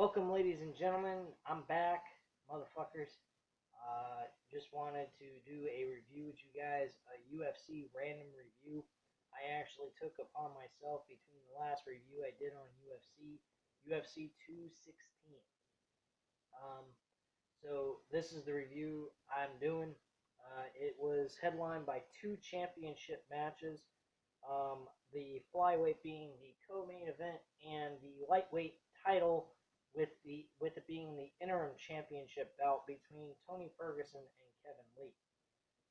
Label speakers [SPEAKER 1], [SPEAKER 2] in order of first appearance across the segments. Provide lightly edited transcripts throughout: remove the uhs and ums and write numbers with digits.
[SPEAKER 1] Welcome, ladies and gentlemen. I'm back, motherfuckers. Just wanted to do a review with you guys, a UFC random review. I actually took upon myself between the last review I did on UFC 216. Um, so this is the review I'm doing. It was headlined by two championship matches. The flyweight being the co-main event, and the lightweight title with it being the interim championship bout between Tony Ferguson and Kevin Lee.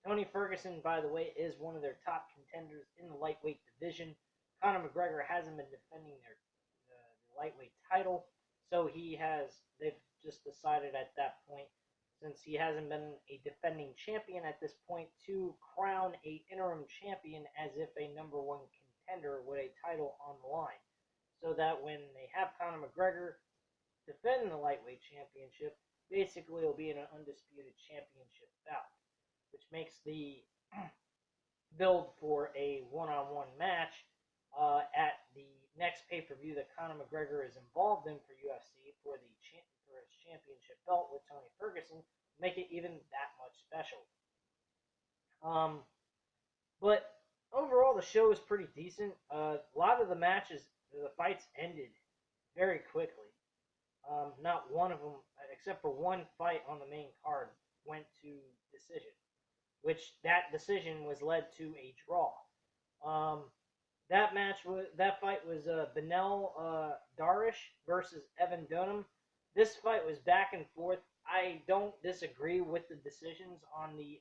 [SPEAKER 1] Tony Ferguson, by the way, is one of their top contenders in the lightweight division. Conor McGregor hasn't been defending the lightweight title, so they've just decided at that point, since he hasn't been a defending champion at this point, to crown a interim champion as if a number one contender with a title on the line. So that when they have Conor McGregor defend the lightweight championship, basically it'll be an undisputed championship bout, which makes the build for a one-on-one match at the next pay-per-view that Conor McGregor is involved in for UFC for his championship belt with Tony Ferguson, make it even that much special. But overall, the show is pretty decent. A lot of the fights ended very quickly. Not one of them, except for one fight on the main card, went to decision, which that decision was led to a draw. That fight was Benel Darish versus Evan Dunham. This fight was back and forth. I don't disagree with the decisions on the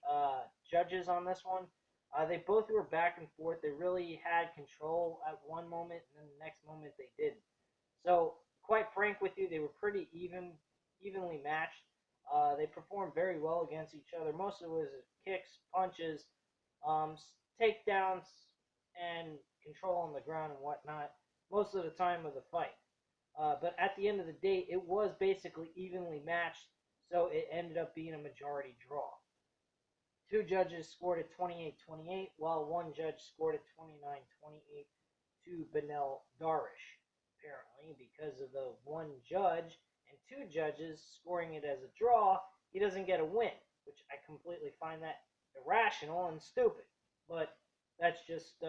[SPEAKER 1] judges on this one. They both were back and forth. They really had control at one moment, and then the next moment they didn't. So, quite frank with you, they were pretty evenly matched. They performed very well against each other. Most of it was kicks, punches, takedowns, and control on the ground and whatnot most of the time of the fight. But at the end of the day, it was basically evenly matched, so it ended up being a majority draw. Two judges scored it 28-28, while one judge scored it 29-28 to Benel Darish, apparently, because of the one judge and two judges scoring it as a draw, he doesn't get a win, which I completely find that irrational and stupid. But that's just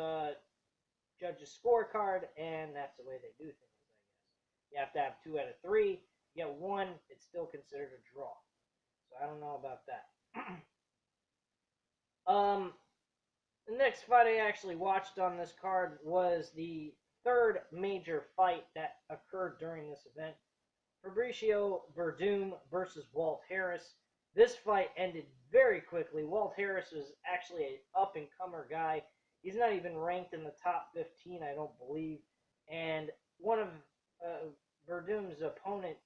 [SPEAKER 1] judge's scorecard, and that's the way they do things, I guess. You have to have 2 out of 3. You get 1, it's still considered a draw. So I don't know about that. The next fight I actually watched on this card was the third major fight that occurred during this event. Fabricio Werdum versus Walt Harris. This fight ended very quickly. Walt Harris was actually an up-and-comer guy. He's not even ranked in the top 15, I don't believe. And one of Werdum's opponent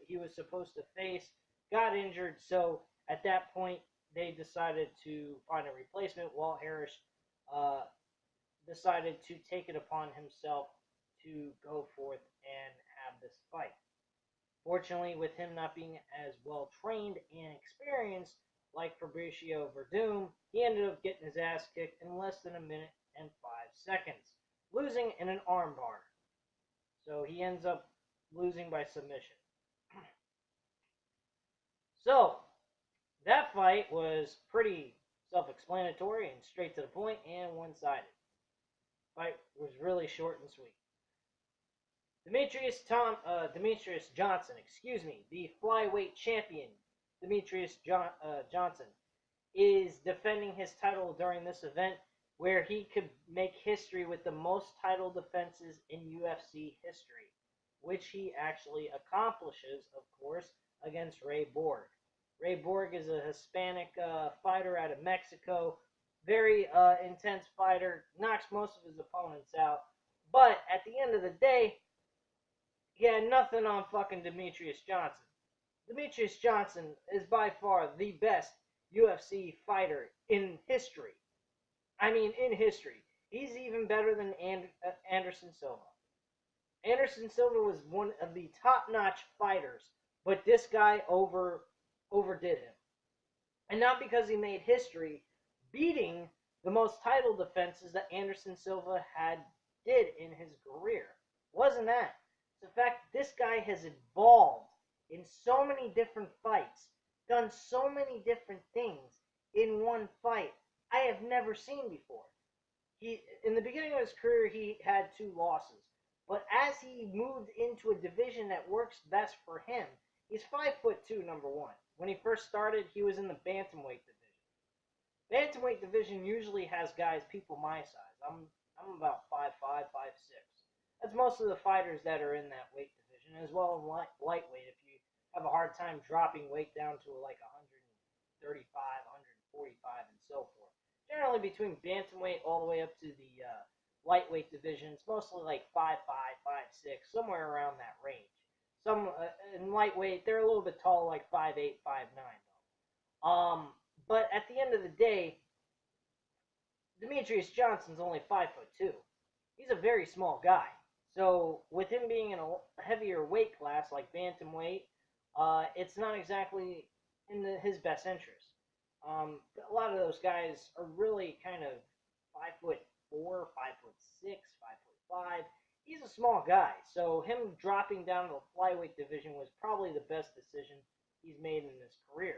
[SPEAKER 1] he was supposed to face got injured, so at that point they decided to find a replacement. Walt Harris decided to take it upon himself to go forth and have this fight. Fortunately, with him not being as well trained and experienced like Fabricio Werdum, he ended up getting his ass kicked in less than a minute and 5 seconds, losing in an armbar. So he ends up losing by submission. So, that fight was pretty self-explanatory and straight to the point and one-sided. Fight was really short and sweet. Demetrius Johnson, the flyweight champion, Demetrius Johnson, is defending his title during this event, where he could make history with the most title defenses in UFC history, which he actually accomplishes, of course, against Ray Borg. Ray Borg is a Hispanic fighter out of Mexico, very intense fighter, knocks most of his opponents out, but at the end of the day, he had nothing on fucking Demetrius Johnson. Demetrius Johnson is by far the best UFC fighter in history. I mean, in history. He's even better than Anderson Silva. Anderson Silva was one of the top-notch fighters, but this guy overdid him. And not because he made history, beating the most title defenses that Anderson Silva did in his career. Wasn't that? It's the fact that this guy has evolved in so many different fights, done so many different things in one fight I have never seen before. He in the beginning of his career he had 2 losses, but as he moved into a division that works best for him, he's 5'2", number one. When he first started, he was in the bantamweight division. Bantamweight division usually has guys people my size. I'm about 5'5", 5'6". That's most of the fighters that are in that weight division, as well as lightweight. If you have a hard time dropping weight down to like 135, 145, and so forth. Generally between bantamweight all the way up to the lightweight division, it's mostly like 5'5", 5'6", somewhere around that range. Some in lightweight they're a little bit tall, like 5'8", 5'9". But at the end of the day, Demetrius Johnson's only 5'2". He's a very small guy. So with him being in a heavier weight class like bantamweight, it's not exactly in his best interest. A lot of those guys are really kind of 5'4", 5'6", 5'5". He's a small guy, so him dropping down to the flyweight division was probably the best decision he's made in his career.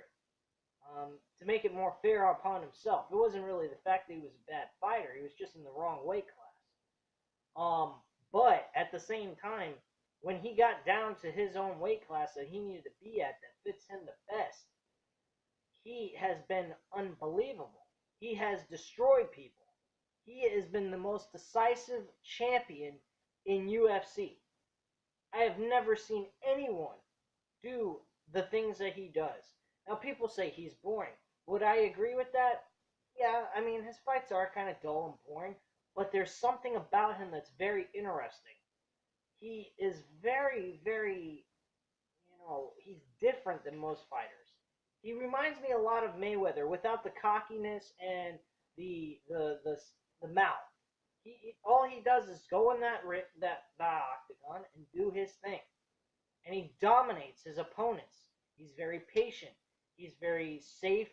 [SPEAKER 1] To make it more fair upon himself. It wasn't really the fact that he was a bad fighter. He was just in the wrong weight class. But at the same time, when he got down to his own weight class that he needed to be at that fits him the best, he has been unbelievable. He has destroyed people. He has been the most decisive champion in UFC. I have never seen anyone do the things that he does. Now, people say he's boring. Would I agree with that? Yeah, I mean, his fights are kind of dull and boring, but there's something about him that's very interesting. He is very, very, he's different than most fighters. He reminds me a lot of Mayweather without the cockiness and the mouth. All he does is go in that octagon and do his thing, and he dominates his opponents. He's very patient. He's very safe.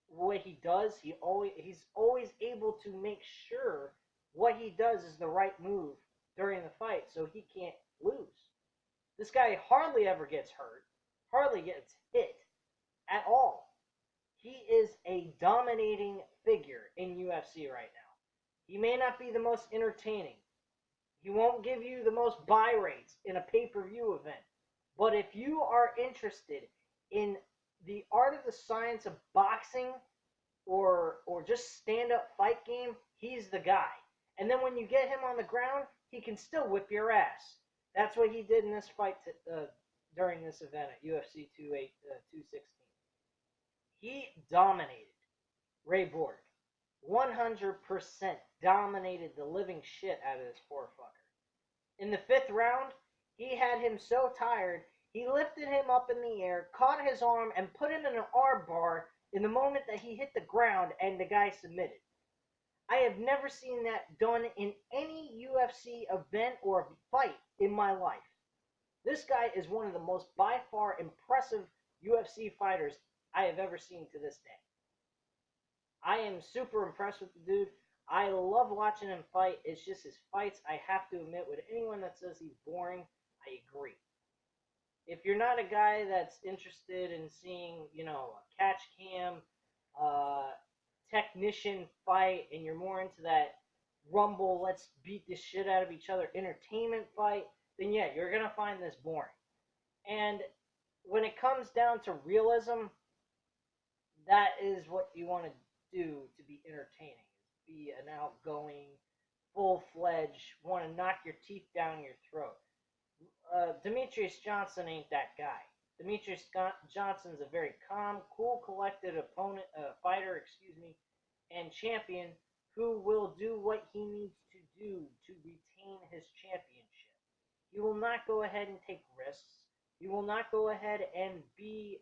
[SPEAKER 1] What he does, he's always able to make sure what he does is the right move during the fight, so he can't lose. This guy hardly ever gets hurt, hardly gets hit at all. He is a dominating figure in UFC right now. He may not be the most entertaining. He won't give you the most buy rates in a pay-per-view event. But if you are interested in the art of the science of boxing or just stand-up fight game, he's the guy. And then when you get him on the ground, he can still whip your ass. That's what he did in this fight during this event at UFC 216. He dominated Ray Borg. 100% dominated the living shit out of this poor fucker. In the 5th round, he had him so tired, he lifted him up in the air, caught his arm, and put him in an arm bar in the moment that he hit the ground and the guy submitted. I have never seen that done in any UFC event or fight in my life. This guy is one of the most by far impressive UFC fighters I have ever seen to this day. I am super impressed with the dude. I love watching him fight. It's just his fights, I have to admit, with anyone that says he's boring, I agree. If you're not a guy that's interested in seeing, a catch cam, technician fight, and you're more into that rumble, let's beat the shit out of each other entertainment fight, then yeah, you're going to find this boring. And when it comes down to realism, that is what you want to do to be entertaining. Be an outgoing, full-fledged, want to knock your teeth down your throat. Demetrius Johnson ain't that guy. Demetrius Johnson's a very calm, cool, collected fighter, and champion who will do what he needs to do to retain his championship. He will not go ahead and take risks. He will not go ahead and be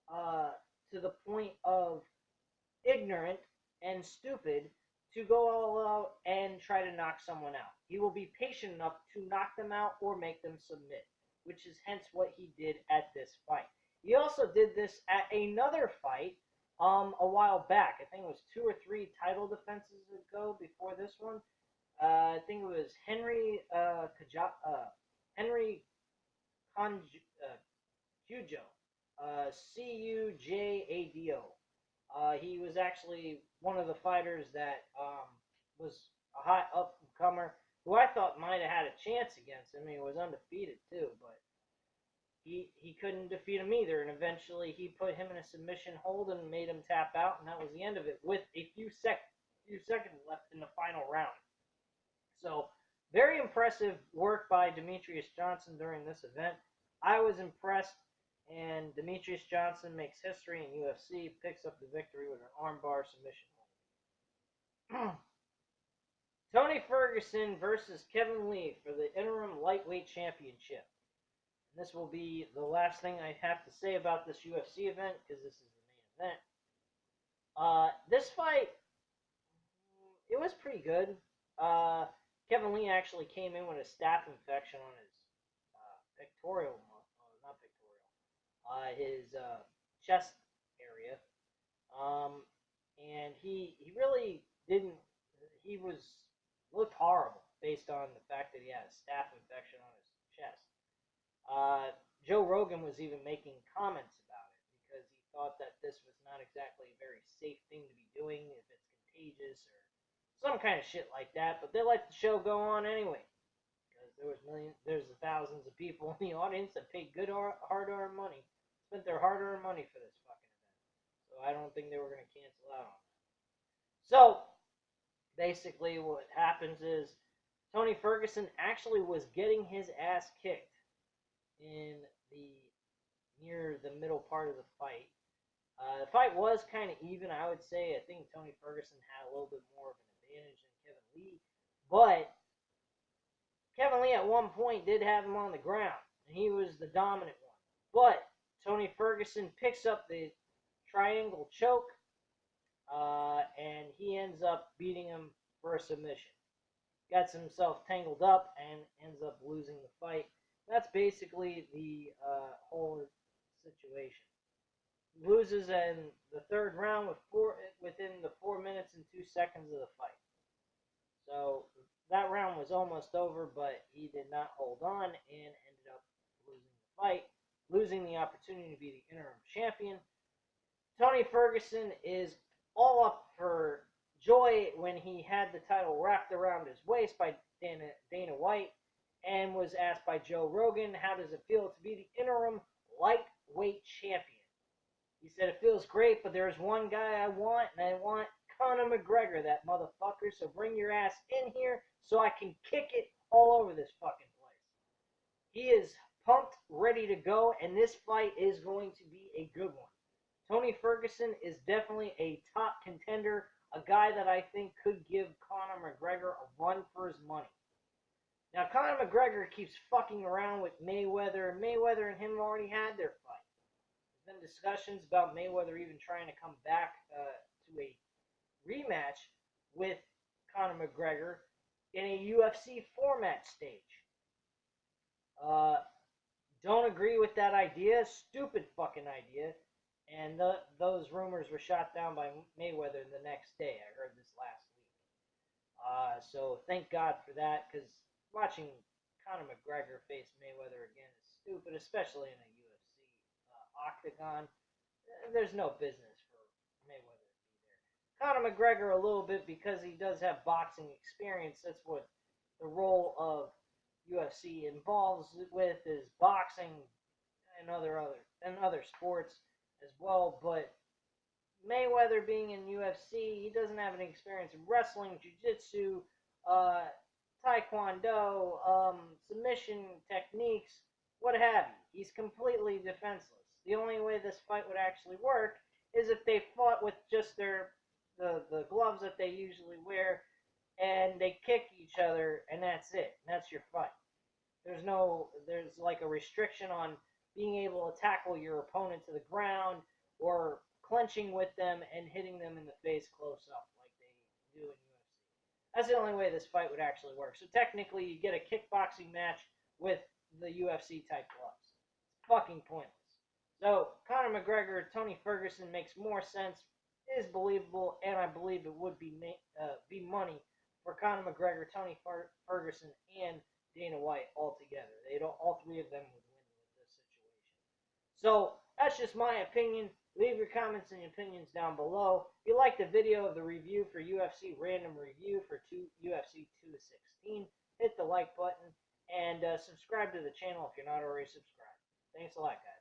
[SPEAKER 1] to the point of ignorant and stupid to go all out and try to knock someone out. He will be patient enough to knock them out or make them submit, which is hence what he did at this fight. He also did this at another fight a while back. I think it was 2 or 3 title defenses ago before this one. I think it was Henry Cujado, Cujado. He was actually one of the fighters that was a hot up-and-comer who I thought might have had a chance against him. He was undefeated too, but he couldn't defeat him either. And eventually he put him in a submission hold and made him tap out, and that was the end of it with a few seconds left in the final round. So very impressive work by Demetrius Johnson during this event. I was impressed, and Demetrius Johnson makes history in UFC, picks up the victory with an armbar submission hold. Tony Ferguson versus Kevin Lee for the interim lightweight championship. And this will be the last thing I have to say about this UFC event because this is the main event. This fight, it was pretty good. Kevin Lee actually came in with a staph infection on his pectoral, not pectoral, his chest area. And he really didn't, he looked horrible based on the fact that he had a staph infection on his chest. Joe Rogan was even making comments about it because he thought that this was not exactly a very safe thing to be doing if it's contagious or some kind of shit like that. But they let the show go on anyway because there's thousands of people in the audience that paid good hard-earned money, spent their hard-earned money for this fucking event. So I don't think they were going to cancel out on that. So basically, what happens is Tony Ferguson actually was getting his ass kicked in near the middle part of the fight. The fight was kind of even, I would say. I think Tony Ferguson had a little bit more of an advantage than Kevin Lee, but Kevin Lee at one point did have him on the ground, and he was the dominant one. But Tony Ferguson picks up the triangle choke, and he ends up beating him for a submission. Gets himself tangled up and ends up losing the fight. That's basically the whole situation. Loses in the third round within the 4 minutes and 2 seconds of the fight. So that round was almost over, but he did not hold on and ended up losing the fight, losing the opportunity to be the interim champion. Tony Ferguson is all up for joy when he had the title wrapped around his waist by Dana White and was asked by Joe Rogan, how does it feel to be the interim lightweight champion? He said, it feels great, but there's one guy I want, and I want Conor McGregor, that motherfucker, so bring your ass in here so I can kick it all over this fucking place. He is pumped, ready to go, and this fight is going to be a good one. Tony Ferguson is definitely a top contender, a guy that I think could give Conor McGregor a run for his money. Now, Conor McGregor keeps fucking around with Mayweather. Mayweather and him already had their fight. There's been discussions about Mayweather even trying to come back to a rematch with Conor McGregor in a UFC format stage. Don't agree with that idea. Stupid fucking idea. And those rumors were shot down by Mayweather the next day. I heard this last week. So thank God for that, because watching Conor McGregor face Mayweather again is stupid, especially in a UFC octagon. There's no business for Mayweather to be there. Conor McGregor a little bit because he does have boxing experience. That's what the role of UFC involves with is boxing and other sports as well. But Mayweather being in UFC, he doesn't have any experience in wrestling, jiu-jitsu, taekwondo, submission techniques, what have you. He's completely defenseless. The only way this fight would actually work is if they fought with just the gloves that they usually wear, and they kick each other, and that's it. That's your fight. There's like a restriction on being able to tackle your opponent to the ground or clenching with them and hitting them in the face close up like they do in UFC. That's the only way this fight would actually work. So technically, you get a kickboxing match with the UFC type gloves. It's fucking pointless. So Conor McGregor, Tony Ferguson makes more sense, is believable, and I believe it would be money for Conor McGregor, Tony Ferguson, and Dana White all together. All three of them would win So that's just my opinion. Leave your comments and opinions down below. If you liked the video of the review for UFC Random Review for UFC 216, hit the like button and subscribe to the channel if you're not already subscribed. Thanks a lot, guys.